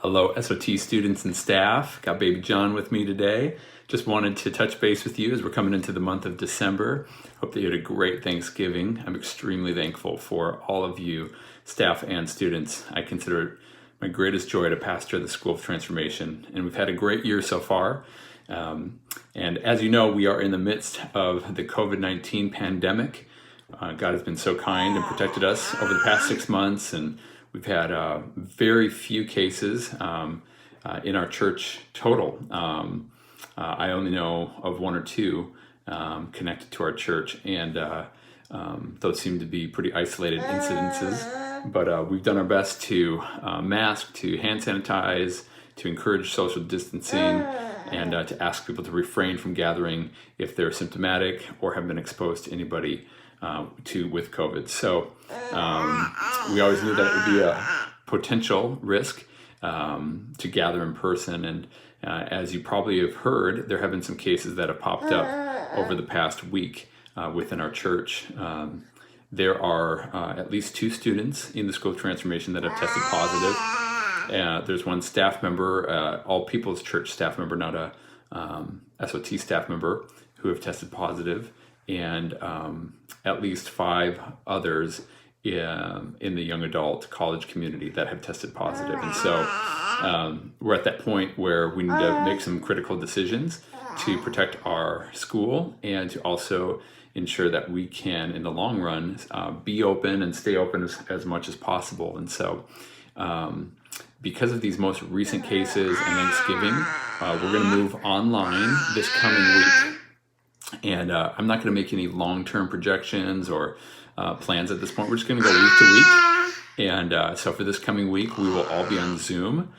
Hello, SOT students and staff. Got baby John with me today. Just wanted to touch base with you as we're coming into the month of December. Hope that you had a great Thanksgiving. I'm extremely thankful for all of you, staff and students. I consider it my greatest joy to pastor the School of Transformation, and we've had a great year so far. And as you know, we are in the midst of the COVID-19 pandemic. God has been so kind and protected us over the past 6 months, and we've had very few cases in our church total. I only know of one or two connected to our church, and those seem to be pretty isolated incidences. But we've done our best to mask, to hand sanitize, to encourage social distancing, and to ask people to refrain from gathering if they're symptomatic or have been exposed to anybody with COVID. So we always knew that it would be a potential risk to gather in person. And as you probably have heard, there have been some cases that have popped up over the past week within our church. There are at least 2 students in the School of Transformation that have tested positive. There's one staff member, all People's Church staff member, not a SOT staff member, who have tested positive, and at least 5 others in the young adult college community that have tested positive. And so we're at that point where we need to make some critical decisions to protect our school and to also ensure that we can, in the long run, be open and stay open as much as possible. And so because of these most recent cases and Thanksgiving, we're going to move online this coming week. And I'm not going to make any long-term projections or plans at this point. We're just going to go week to week. And so for this coming week, we will all be on Zoom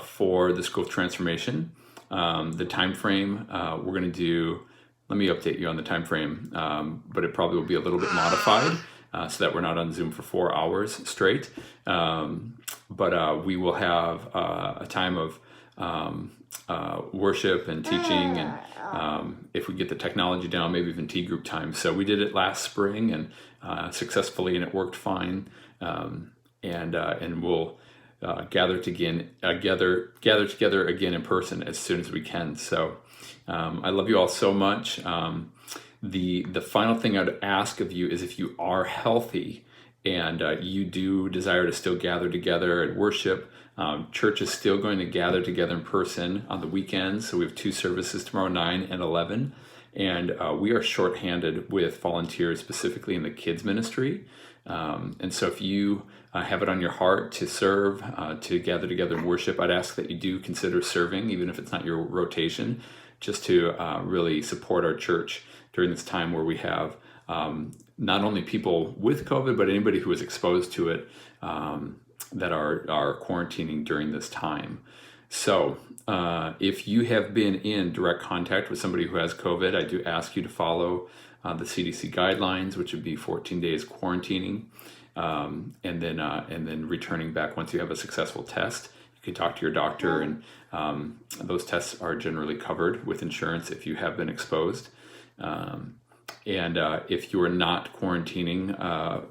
for the School of Transformation. The time frame we're going to do, let me update you on the time frame, but it probably will be a little bit modified so that we're not on Zoom for 4 hours straight. But we will have a time of worship and teaching, and if we get the technology down, maybe even T group time. So we did it last spring and successfully, and it worked fine. And we'll gather together again in person as soon as we can. So I love you all so much. The final thing I'd ask of you is, if you are healthy and you do desire to still gather together and worship, church is still going to gather together in person on the weekends. So we have 2 services tomorrow, 9 and 11. And we are shorthanded with volunteers, specifically in the kids ministry. And so if you have it on your heart to serve, to gather together and worship, I'd ask that you do consider serving, even if it's not your rotation, just to really support our church during this time where we have not only people with COVID, but anybody who is exposed to it that are quarantining during this time. So if you have been in direct contact with somebody who has COVID, I do ask you to follow the CDC guidelines, which would be 14 days quarantining, and then returning back once you have a successful test. You can talk to your doctor, and those tests are generally covered with insurance if you have been exposed. And if you are not quarantining,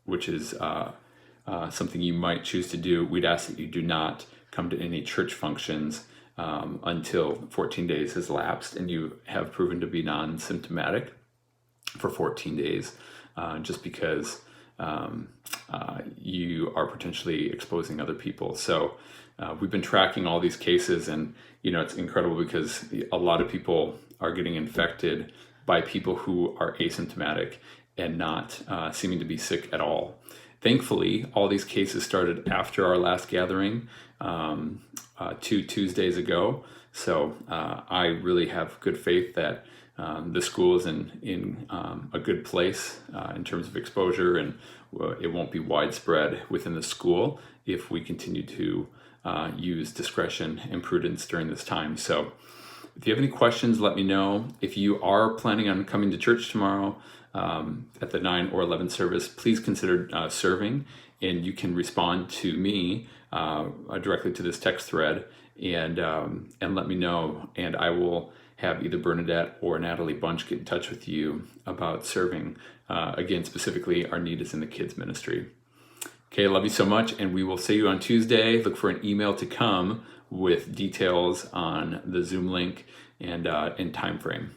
which is something you might choose to do, we'd ask that you do not come to any church functions until 14 days has lapsed and you have proven to be non-symptomatic for 14 days, just because you are potentially exposing other people. So we've been tracking all these cases, and it's incredible because a lot of people are getting infected by people who are asymptomatic and not seeming to be sick at all. Thankfully, all these cases started after our last gathering 2 Tuesdays ago. So I really have good faith that the school is in a good place in terms of exposure, and it won't be widespread within the school if we continue to use discretion and prudence during this time. So if you have any questions, let me know. If you are planning on coming to church tomorrow at the 9 or 11 service, please consider serving, and you can respond to me directly to this text thread and let me know, and I will have either Bernadette or Natalie Bunch get in touch with you about serving. Again, specifically, our need is in the kids ministry. Okay, love you so much, and we will see you on Tuesday. Look for an email to come with details on the Zoom link and time frame.